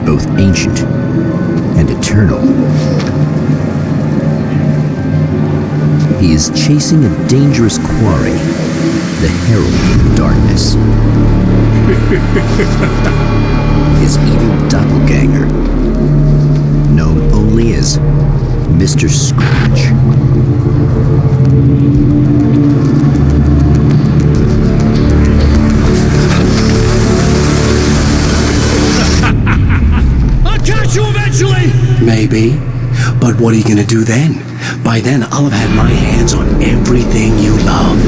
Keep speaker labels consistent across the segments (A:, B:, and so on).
A: both ancient and eternal. He is chasing a dangerous quarry, the Herald of Darkness. His evil doppelganger, known only as Mr. Scratch.
B: I'll catch you eventually!
C: Maybe. But what are you gonna do then? By then, I'll have had my hands on everything you love.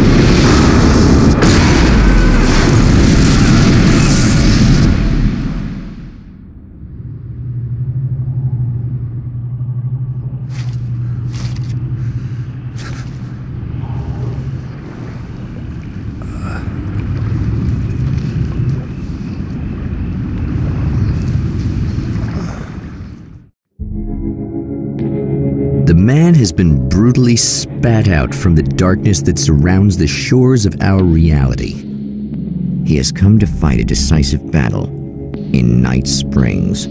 A: The man has been brutally spat out from the darkness that surrounds the shores of our reality. He has come to fight a decisive battle in Night Springs.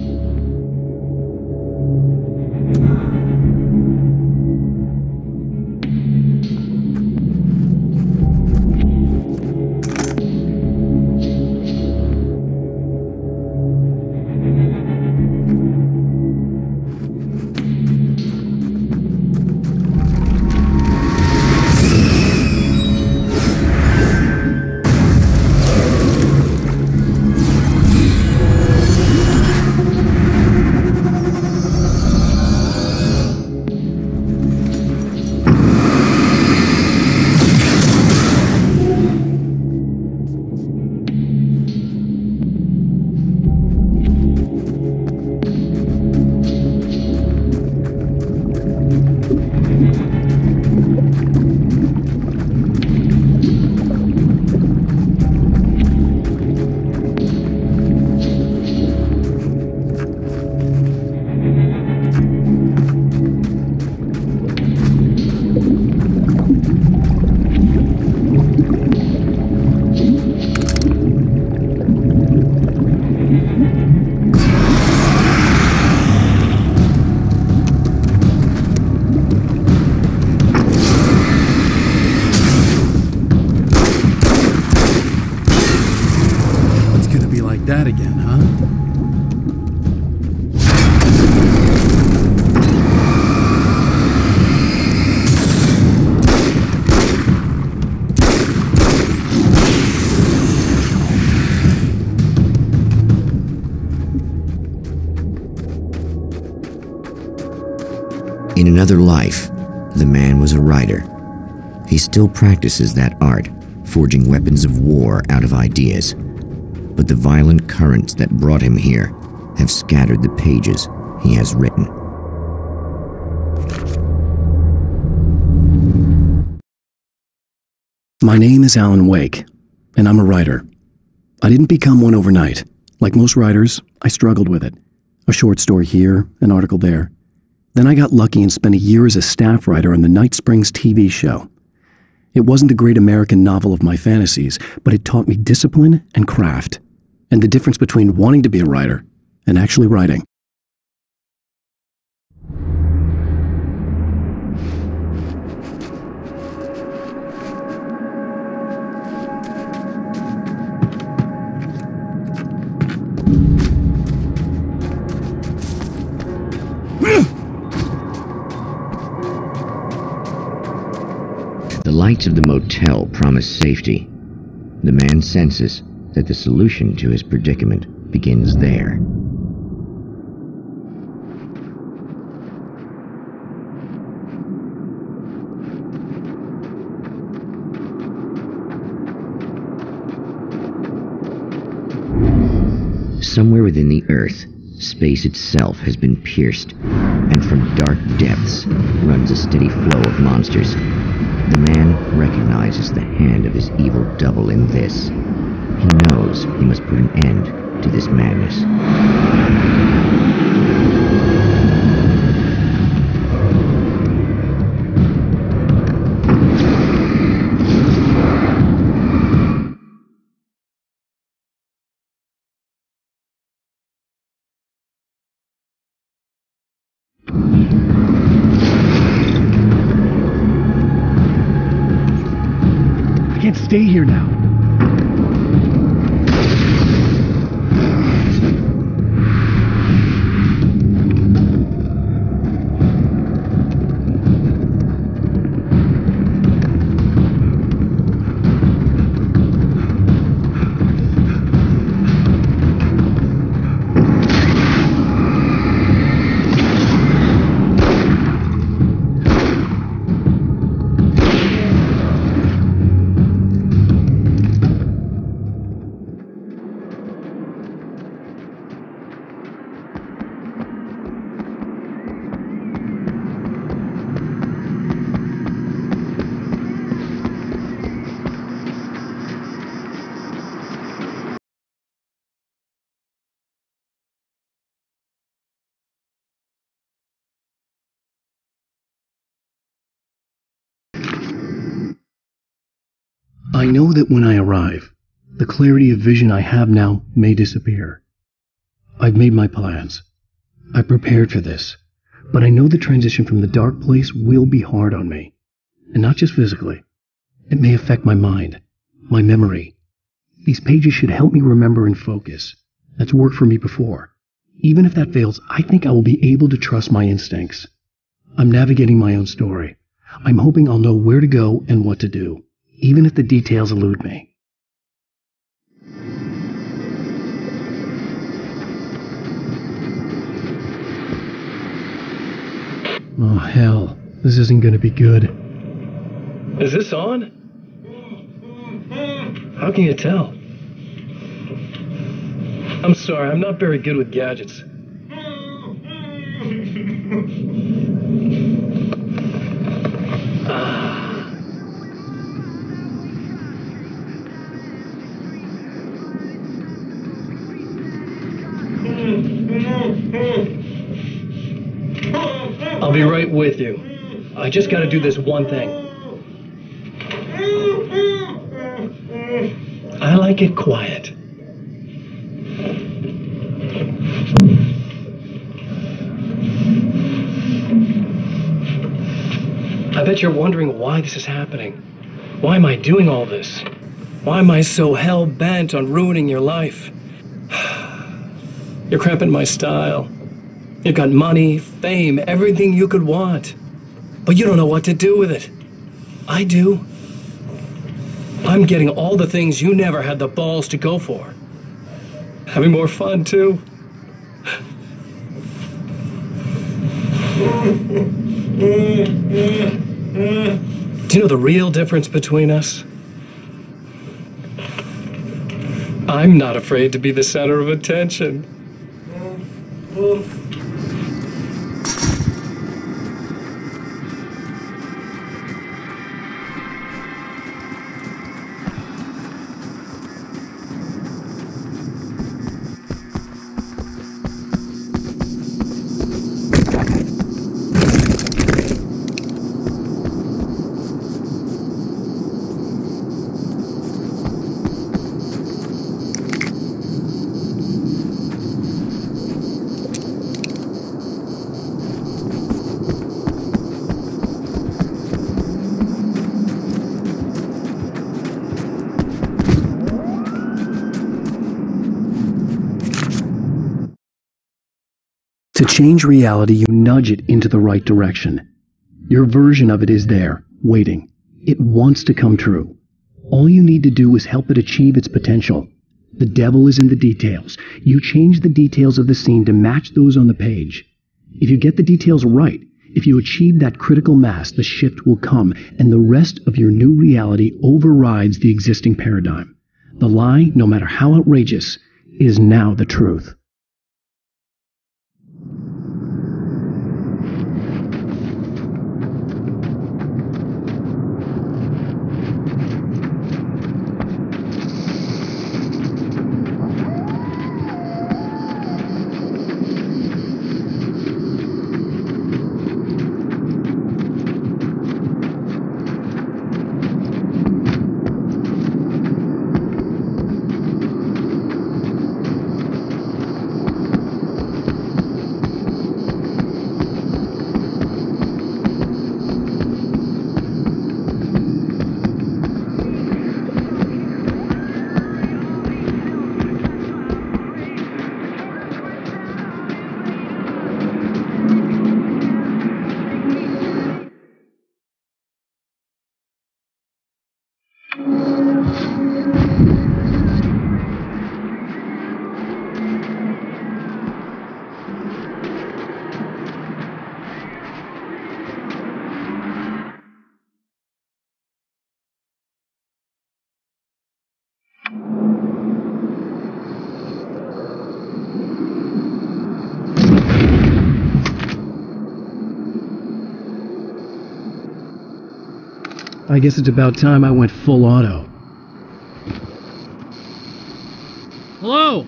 B: That again, huh?
A: In another life, the man was a writer. He still practices that art, forging weapons of war out of ideas. But the violent currents that brought him here have scattered the pages he has written.
C: My name is Alan Wake, and I'm a writer. I didn't become one overnight. Like most writers, I struggled with it. A short story here, an article there. Then I got lucky and spent a year as a staff writer on the Night Springs TV show. It wasn't the great American novel of my fantasies, but it taught me discipline and craft, and the difference between wanting to be a writer and actually writing.
A: The lights of the motel promise safety. The man senses that the solution to his predicament begins there. Somewhere within the Earth, space itself has been pierced, and from dark depths runs a steady flow of monsters. The man recognizes the hand of his evil double in this. He knows he must put an end to this madness.
C: stay here now. I know that when I arrive, the clarity of vision I have now may disappear. I've made my plans. I've prepared for this, but I know the transition from the dark place will be hard on me. And not just physically. It may affect my mind, my memory. These pages should help me remember and focus. That's worked for me before. Even if that fails, I think I will be able to trust my instincts. I'm navigating my own story. I'm hoping I'll know where to go and what to do, even if the details elude me. Oh, hell. This isn't going to be good. Is this on? How can you tell? I'm sorry, I'm not very good with gadgets. I'll be right with you. I just gotta do this one thing. I like it quiet. I bet you're wondering why this is happening. Why am I doing all this? Why am I so hell-bent on ruining your life? You're cramping my style. You've got money, fame, everything you could want. But you don't know what to do with it. I do. I'm getting all the things you never had the balls to go for. Having more fun, too. Do you know the real difference between us? I'm not afraid to be the center of attention. To change reality, you nudge it into the right direction. Your version of it is there, waiting. It wants to come true. All you need to do is help it achieve its potential. The devil is in the details. You change the details of the scene to match those on the page. If you get the details right, if you achieve that critical mass, the shift will come, and the rest of your new reality overrides the existing paradigm. The lie, no matter how outrageous, is now the truth. I guess it's about time I went full auto. Hello?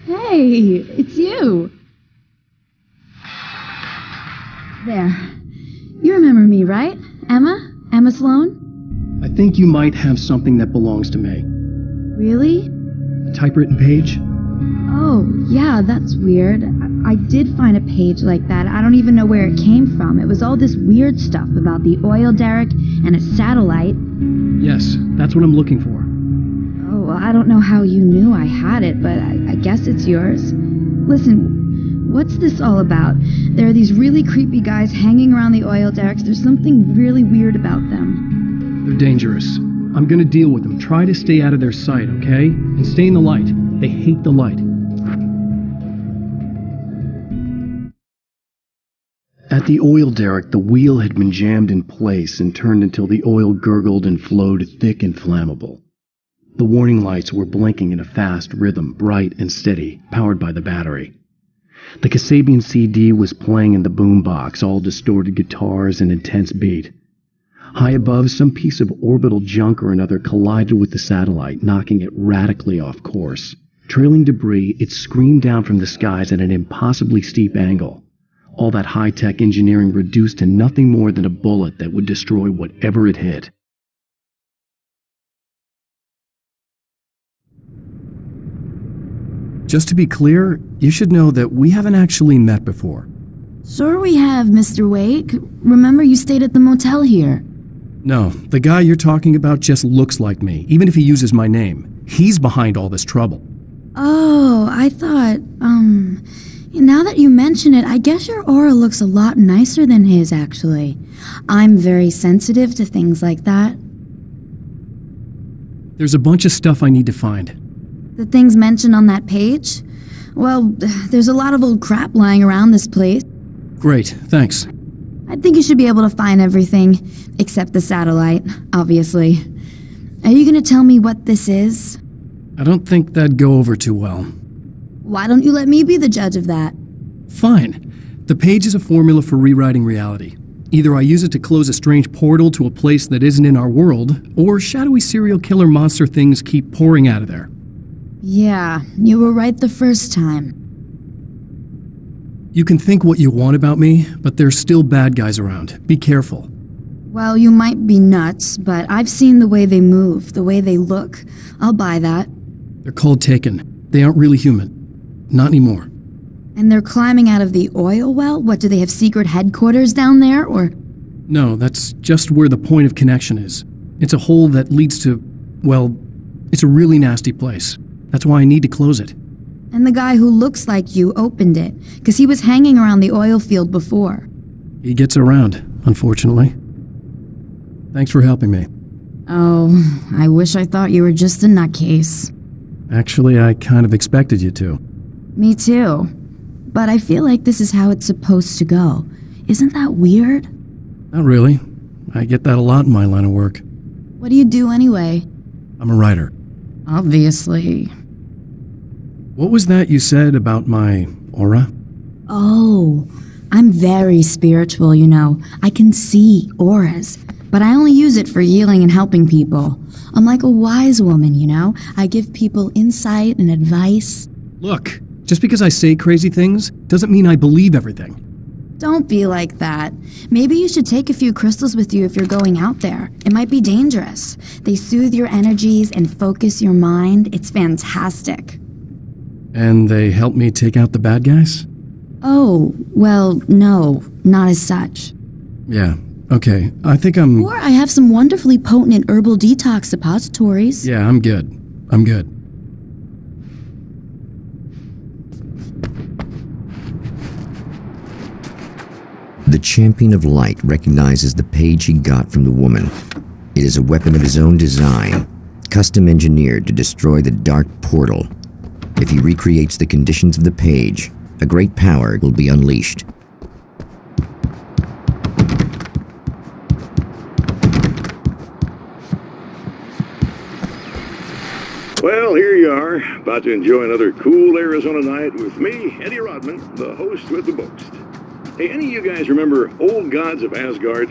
D: Hey, it's you. There. You remember me, right? Emma? Emma Sloan?
C: I think you might have something that belongs to me.
D: Really?
C: A typewritten page?
D: Oh, yeah, that's weird. I did find a page like that. I don't even know where it came from. It was all this weird stuff about the oil derrick and a satellite.
C: Yes, that's what I'm looking for.
D: Oh, well, I don't know how you knew I had it, but I guess it's yours. Listen, what's this all about? There are these really creepy guys hanging around the oil derricks. There's something really weird about them.
C: They're dangerous. I'm gonna deal with them. Try to stay out of their sight, okay? And stay in the light. They hate the light. At the oil derrick, the wheel had been jammed in place and turned until the oil gurgled and flowed thick and flammable. The warning lights were blinking in a fast rhythm, bright and steady, powered by the battery. The Kasabian CD was playing in the boombox, all distorted guitars and intense beat. High above, some piece of orbital junk or another collided with the satellite, knocking it radically off course. Trailing debris, it screamed down from the skies at an impossibly steep angle. All that high-tech engineering reduced to nothing more than a bullet that would destroy whatever it hit. Just to be clear, you should know that we haven't actually met before.
D: Sure we have, Mr. Wake. Remember you stayed at the motel here.
C: No, the guy you're talking about just looks like me, even if he uses my name. He's behind all this trouble.
D: Oh, I thought, now that you mention it, I guess your aura looks a lot nicer than his, actually. I'm very sensitive to things like that.
C: There's a bunch of stuff I need to find.
D: The things mentioned on that page? Well, there's a lot of old crap lying around this place.
C: Great, thanks.
D: I think you should be able to find everything, except the satellite, obviously. Are you gonna tell me what this is?
C: I don't think that'd go over too well.
D: Why don't you let me be the judge of that?
C: Fine. The page is a formula for rewriting reality. Either I use it to close a strange portal to a place that isn't in our world, or shadowy serial killer monster things keep pouring out of there.
D: Yeah, you were right the first time.
C: You can think what you want about me, but there's still bad guys around. Be careful.
D: Well, you might be nuts, but I've seen the way they move, the way they look. I'll buy that.
C: They're called Taken. They aren't really human. Not anymore.
D: And they're climbing out of the oil well? What, do they have secret headquarters down there, or...?
C: No, that's just where the point of connection is. It's a hole that leads to, well, it's a really nasty place. That's why I need to close it.
D: And the guy who looks like you opened it, because he was hanging around the oil field before.
C: He gets around, unfortunately. Thanks for helping me.
D: Oh, I wish I thought you were just a nutcase.
C: Actually, I kind of expected you to.
D: Me too. But I feel like this is how it's supposed to go. Isn't that weird?
C: Not really. I get that a lot in my line of work.
D: What do you do anyway?
C: I'm a writer.
D: Obviously.
C: What was that you said about my aura?
D: Oh, I'm very spiritual, you know. I can see auras, but I only use it for healing and helping people. I'm like a wise woman, you know? I give people insight and advice.
C: Look, just because I say crazy things doesn't mean I believe everything.
D: Don't be like that. Maybe you should take a few crystals with you if you're going out there. It might be dangerous. They soothe your energies and focus your mind. It's fantastic.
C: And they help me take out the bad guys?
D: Oh, well, no, not as such.
C: Yeah, okay. I think I'm...
D: Or I have some wonderfully potent herbal detox suppositories.
C: Yeah, I'm good. I'm good.
A: The Champion of Light recognizes the page he got from the woman. It is a weapon of his own design, custom engineered to destroy the dark portal. If he recreates the conditions of the page, a great power will be unleashed.
E: Well, here you are, about to enjoy another cool Arizona night with me, Eddie Rodman, the host with the boast. Hey, any of you guys remember Old Gods of Asgard?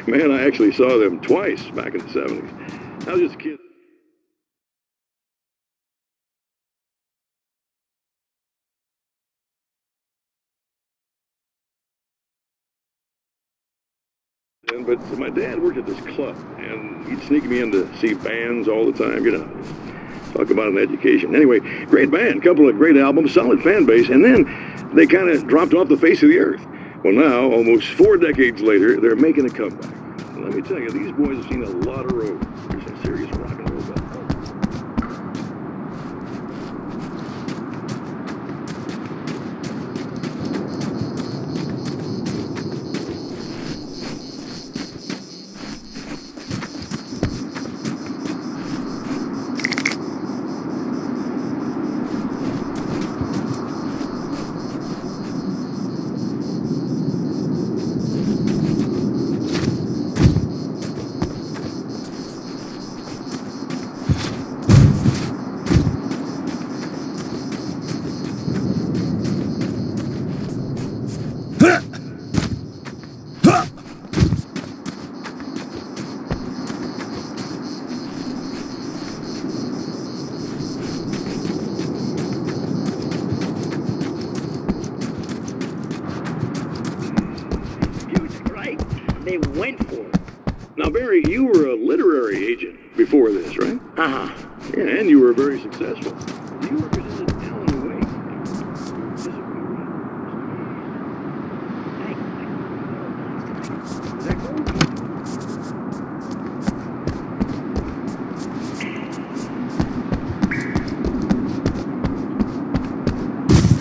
E: Man, I actually saw them twice back in the 70s. I was just a kid. But my dad worked at this club, and he'd sneak me in to see bands all the time, you know. Talk about an education. Anyway, great band, couple of great albums, solid fan base, and then they kind of dropped off the face of the earth. Well, now, almost 4 decades later, they're making a comeback. And let me tell you, these boys have seen a lot of road. There's some serious rock and roll about.
F: They went for it.
E: Now, Barry, you were a literary agent before this, right?
F: Uh-huh.
E: Yeah, and you were very successful. You represented Alan Wake.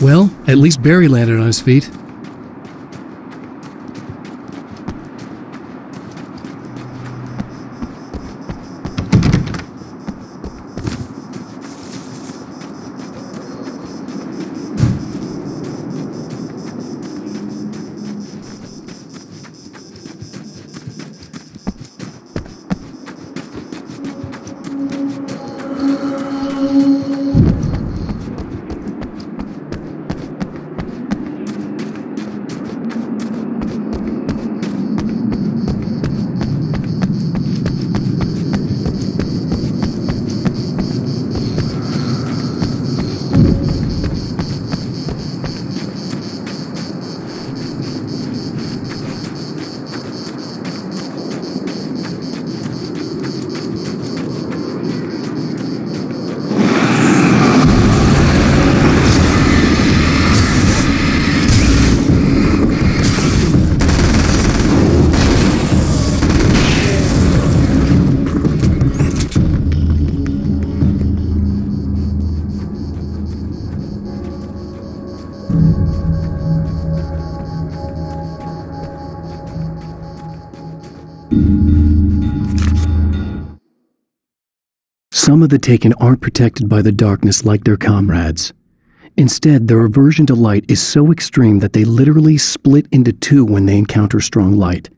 B: Well, at least Barry landed on his feet.
C: Some of the Taken aren't protected by the darkness like their comrades. Instead, their aversion to light is so extreme that they literally split into two when they encounter strong light.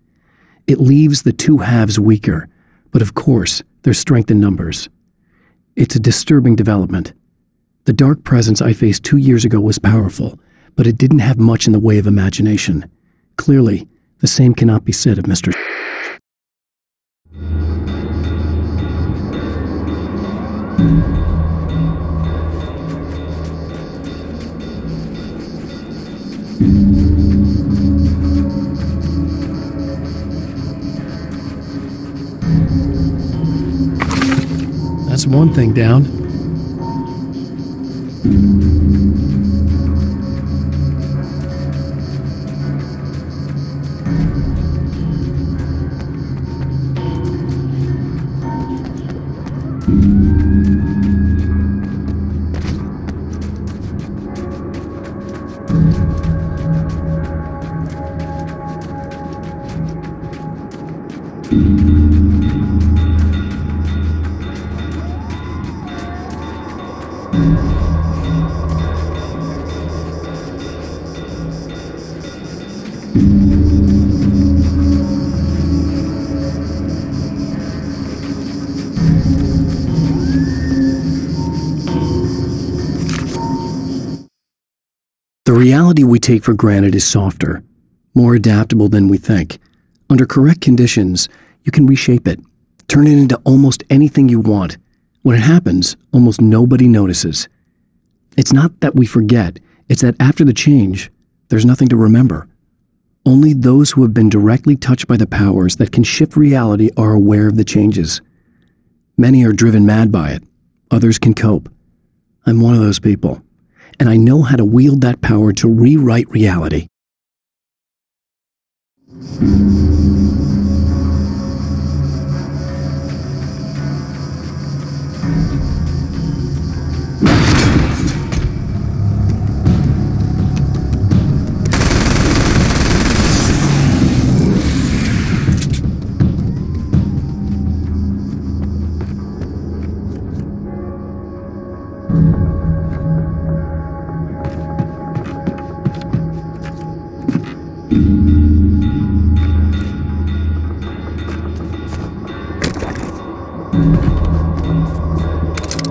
C: It leaves the two halves weaker, but of course, there's strength in numbers. It's a disturbing development. The dark presence I faced 2 years ago was powerful, but it didn't have much in the way of imagination. Clearly, the same cannot be said of Mr.
B: That's one thing down.
C: reality we take for granted is softer, more adaptable than we think. Under correct conditions, you can reshape it, turn it into almost anything you want. When it happens, almost nobody notices. It's not that we forget, it's that after the change, there's nothing to remember. Only those who have been directly touched by the powers that can shift reality are aware of the changes. Many are driven mad by it. Others can cope. I'm one of those people, and I know how to wield that power to rewrite reality.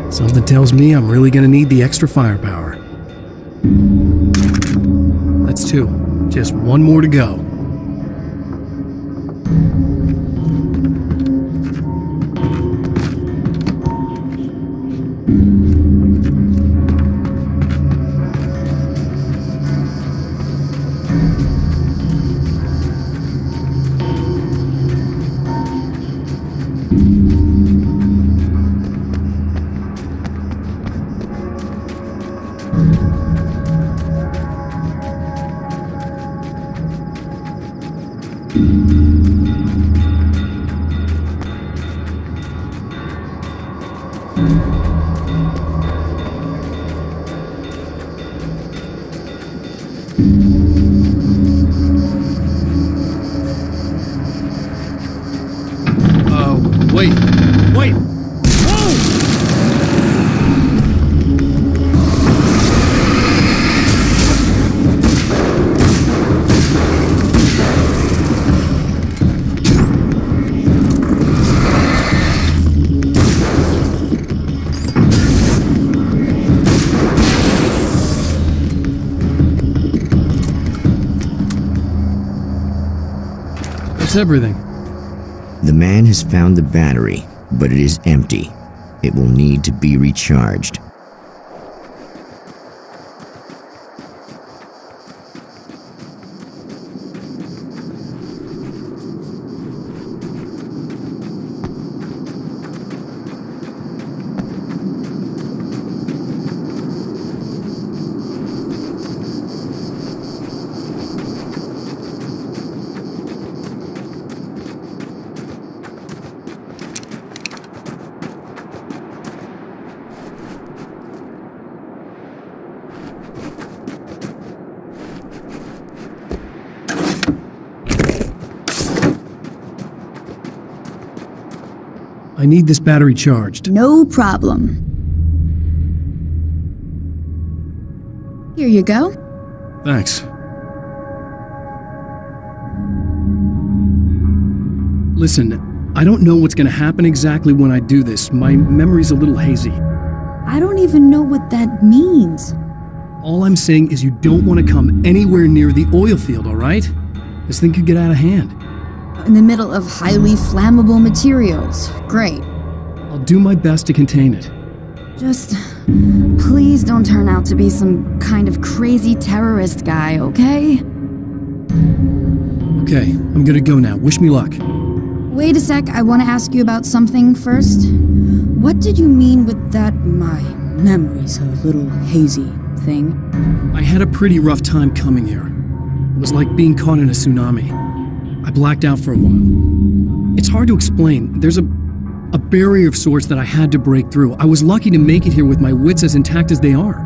B: Something tells me I'm really gonna need the extra firepower. That's 2. Just 1 more to go. Wait! Whoa! That's everything.
A: The man has found the battery, but it is empty. It will need to be recharged.
B: I need this battery charged.
D: No problem. Here you go.
B: Thanks. Listen, I don't know what's gonna happen exactly when I do this. My memory's a little hazy.
D: I don't even know what that means.
B: All I'm saying is you don't want to come anywhere near the oil field, alright? This thing could get out of hand.
D: In the middle of highly flammable materials. Great.
B: I'll do my best to contain it.
D: Just please don't turn out to be some kind of crazy terrorist guy, okay?
B: Okay, I'm gonna go now. Wish me luck.
D: Wait a sec, I want to ask you about something first. What did you mean with that my memory's a little hazy thing?
B: I had a pretty rough time coming here. It was like being caught in a tsunami. I blacked out for a while. It's hard to explain. There's a barrier of sorts that I had to break through. I was lucky to make it here with my wits as intact as they are.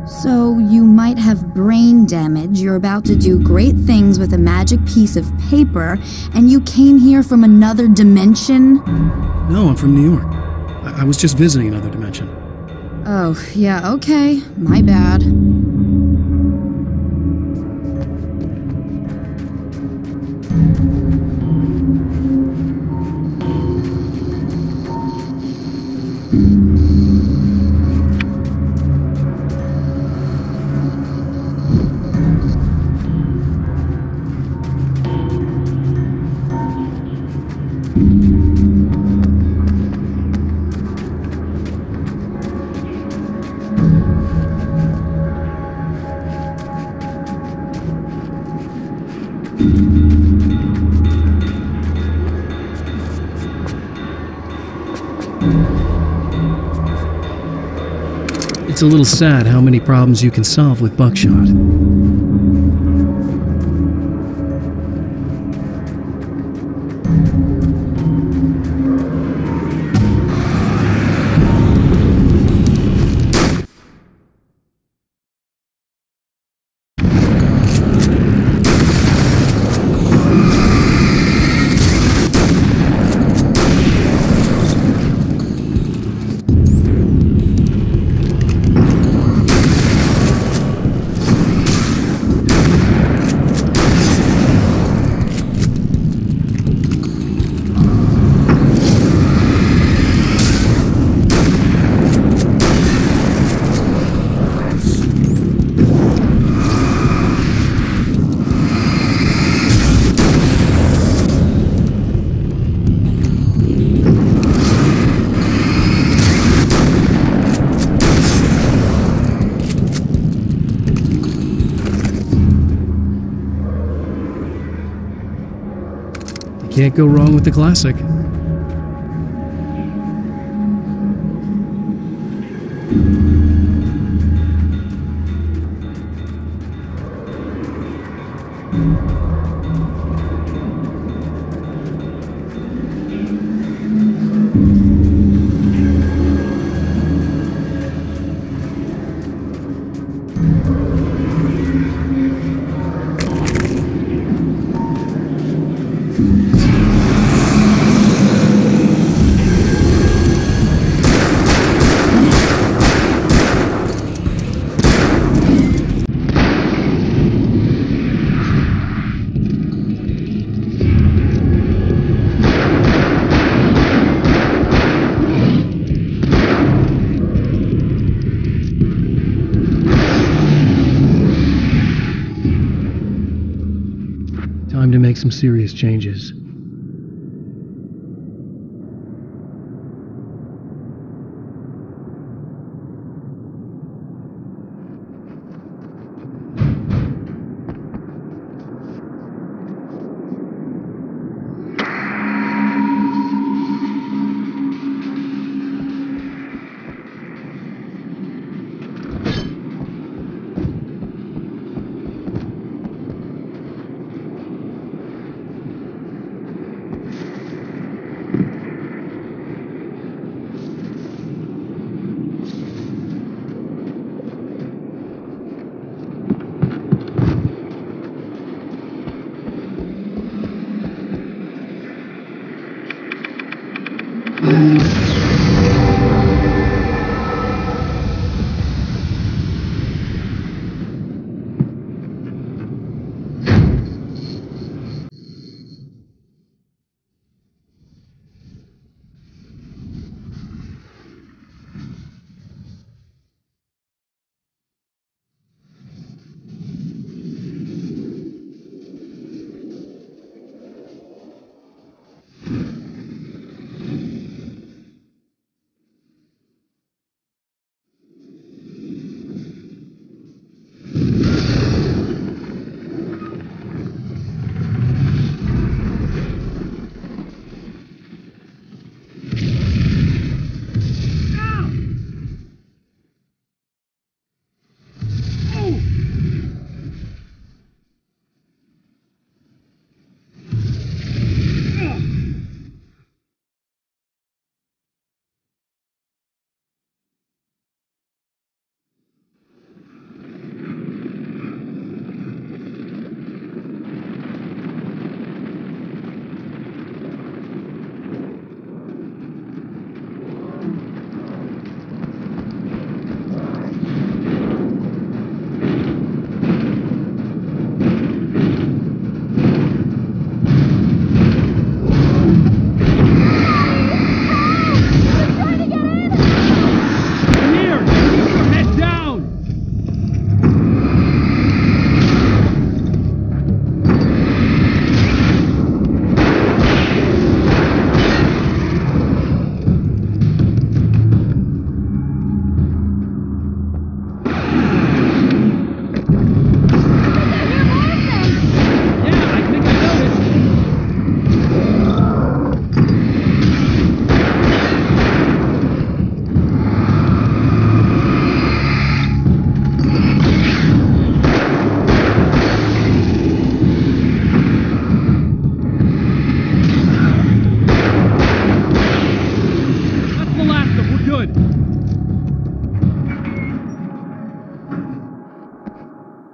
D: So you might have brain damage, you're about to do great things with a magic piece of paper, and you came here from another dimension?
B: No, I'm from New York. I was just visiting another dimension.
D: Oh, yeah, okay. My bad.
B: It's a little sad how many problems you can solve with buckshot. Can't go wrong with the classic. Time to make some serious changes.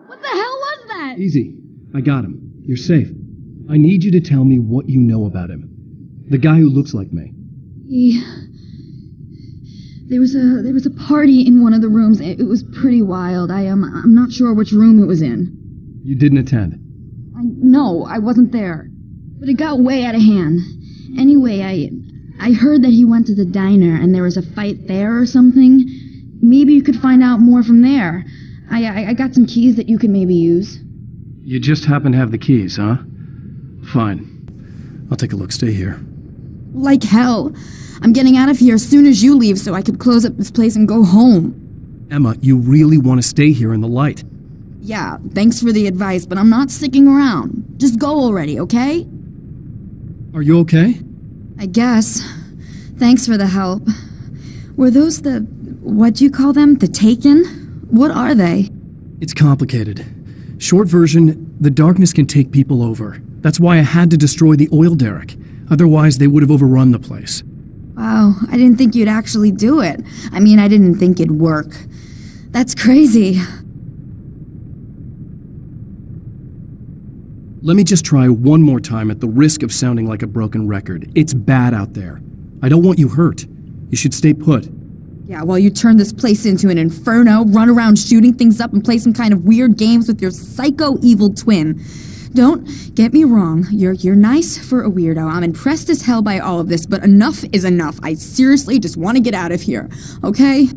D: What the hell was that?
B: Easy. I got him. You're safe. I need you to tell me what you know about him. The guy who looks like me.
D: There was a party in one of the rooms. It was pretty wild. I'm not sure which room it was in.
B: You didn't attend?
D: No, I wasn't there. But it got way out of hand. Anyway, I heard that he went to the diner and there was a fight there or something. Maybe you could find out more from there. I got some keys that you could maybe use.
B: You just happen to have the keys, huh? Fine.
C: I'll take a look. Stay here.
D: Like hell. I'm getting out of here as soon as you leave so I could close up this place and go home.
B: Emma, you really want to stay here in the light?
D: Yeah, thanks for the advice, but I'm not sticking around. Just go already, okay?
B: Are you okay?
D: I guess. Thanks for the help. Were those what'd you call them? The Taken? What are they?
B: It's complicated. Short version, the darkness can take people over. That's why I had to destroy the oil derrick. Otherwise, they would have overrun the place.
D: Wow, I didn't think you'd actually do it. I mean, I didn't think it'd work. That's crazy.
B: Let me just try one more time at the risk of sounding like a broken record. It's bad out there. I don't want you hurt. You should stay put.
D: Yeah, while you turn this place into an inferno, run around shooting things up and play some kind of weird games with your psycho evil twin. Don't get me wrong, you're nice for a weirdo. I'm impressed as hell by all of this, but enough is enough. I seriously just want to get out of here, okay?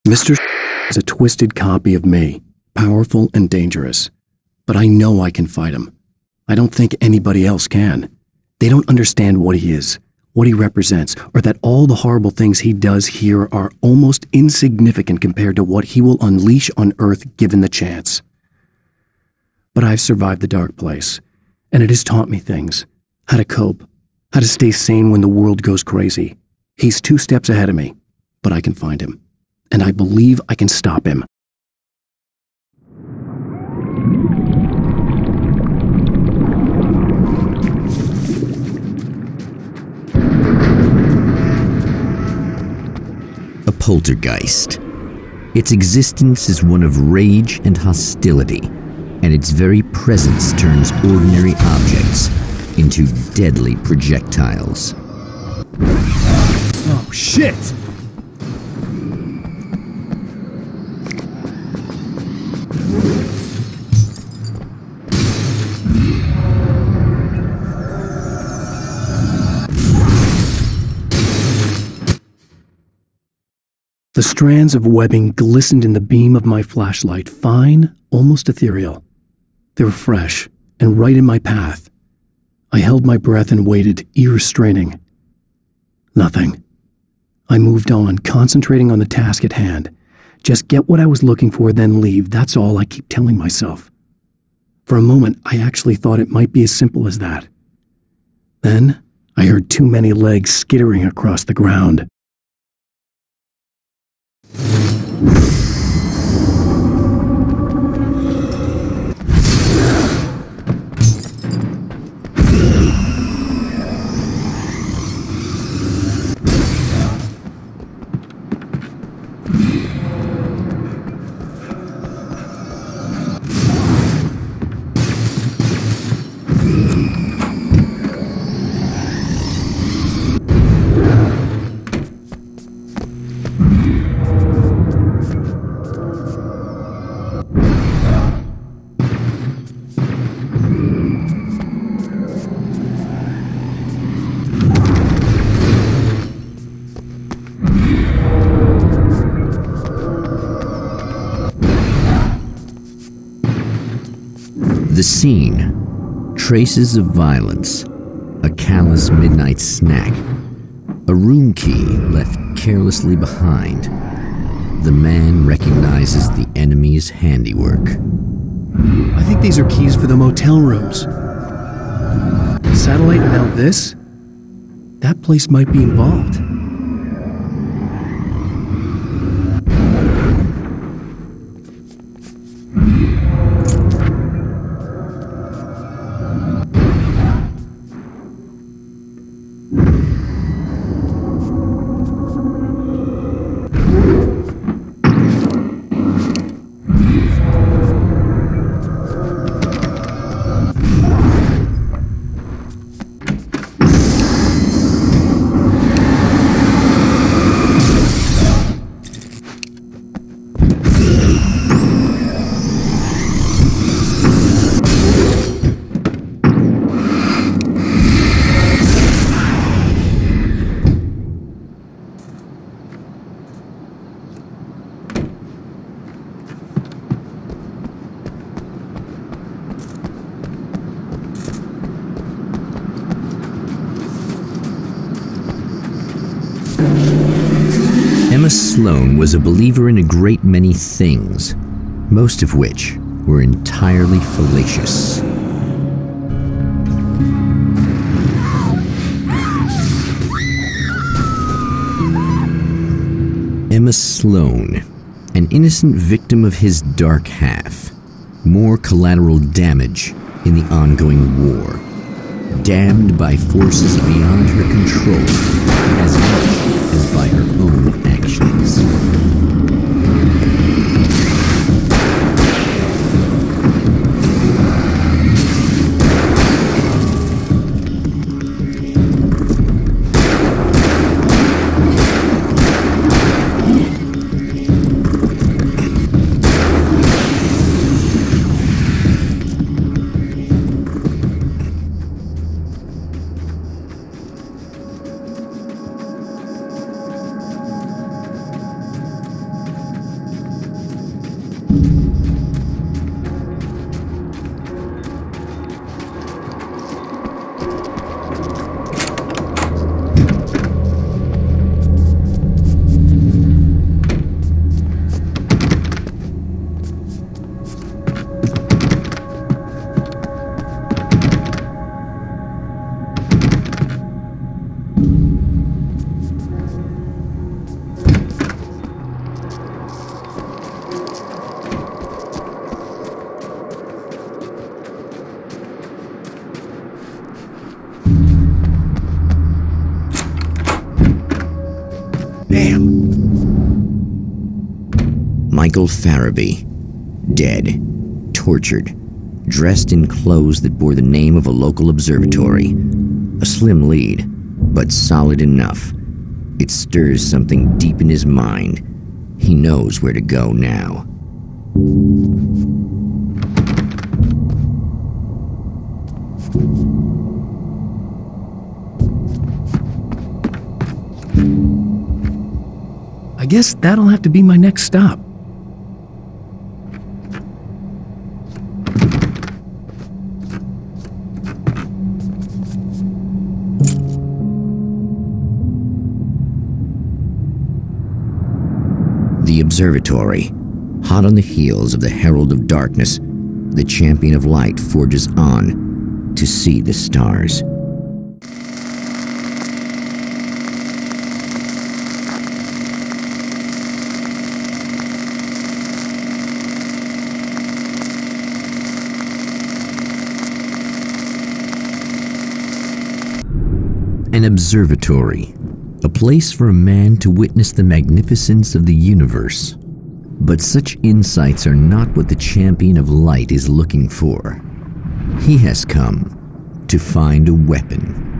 C: Mr. is a twisted copy of me, powerful and dangerous. But I know I can fight him. I don't think anybody else can. They don't understand what he is, what he represents, or that all the horrible things he does here are almost insignificant compared to what he will unleash on Earth given the chance. But I've survived the dark place, and it has taught me things. How to cope, how to stay sane when the world goes crazy. He's 2 steps ahead of me, but I can find him. And I believe I can stop him.
A: A poltergeist. Its existence is one of rage and hostility, and its very presence turns ordinary objects into deadly projectiles.
B: Oh, shit!
C: The strands of webbing glistened in the beam of my flashlight, fine, almost ethereal. They were fresh and right in my path. I held my breath and waited, ears straining. Nothing. I moved on, concentrating on the task at hand. Just get what I was looking for, then leave. That's all I keep telling myself. For a moment, I actually thought it might be as simple as that. Then, I heard too many legs skittering across the ground.
A: The scene. Traces of violence. A callous midnight snack. A room key left carelessly behind. The man recognizes the enemy's handiwork.
B: I think these are keys for the motel rooms. Satellite and now this? That place might be involved.
A: Emma Sloan was a believer in a great many things, most of which were entirely fallacious. Emma Sloan, an innocent victim of his dark half. More collateral damage in the ongoing war. Damned by forces beyond her control, as much as by her own actions. Michael Farabee, dead, tortured, dressed in clothes that bore the name of a local observatory. A slim lead, but solid enough. It stirs something deep in his mind. He knows where to go now.
B: I guess that'll have to be my next stop.
A: The observatory, hot on the heels of the Herald of Darkness, the champion of light forges on to see the stars. An observatory, a place for a man to witness the magnificence of the universe. But such insights are not what the champion of light is looking for. He has come to find a weapon.